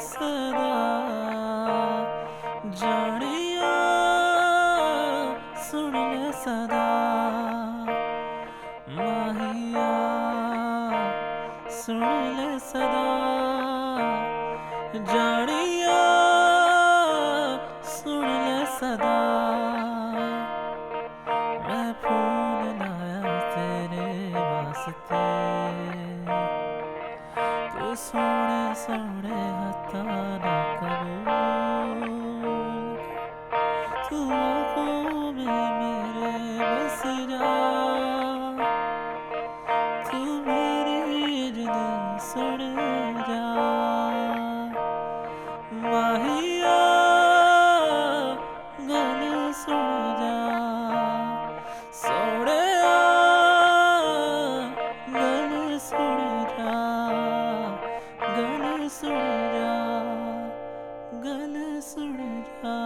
सदा जानिया सुन ले सदा माहिया सुन ले सदा जानिया सुन ले सदा मैं फूल लाया तेरे वास्ते तू सोने सोने हथा ना कबूल तू आँखों में मेरे बस जा तू मेरी जिद सुन जा माहिया गल सुन जा सोने गल सुन जा गल सुन जा गल सुन जा।